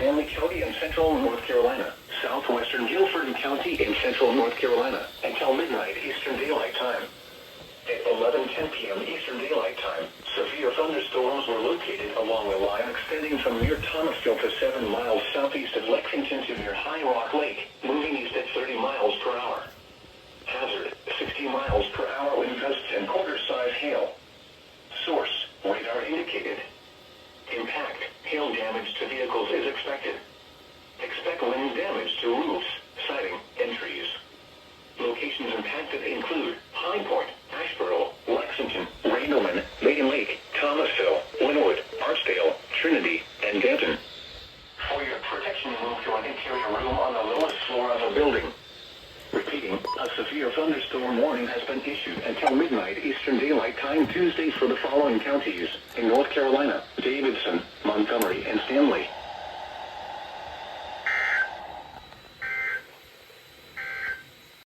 Stanley County in central North Carolina, southwestern Guilford County in central North Carolina, until midnight Eastern Daylight Time. At 11:10 p.m. Eastern Daylight Time, severe thunderstorms were located along a line extending from near Thomasville to 7 miles southeast of Lexington to near High Rock Lake, moving east at 30 miles per hour. Hazard, 60 miles per hour wind gusts and quarter-size hail. Source, radar indicated. Impact, hail damage to vehicles is expected. Expect wind damage to roofs, siding, and trees. Locations impacted include High Point, Asheboro, Lexington, Randleman, Maiden Lake, Thomasville, Linwood, Archdale, Trinity, and Denton. For your protection, move to an interior room on the lowest floor of a building. Repeating, a severe thunderstorm warning has been issued until midnight Eastern Daylight Time Tuesday for the following counties in North Carolina: Davidson, Montgomery, and Stanley.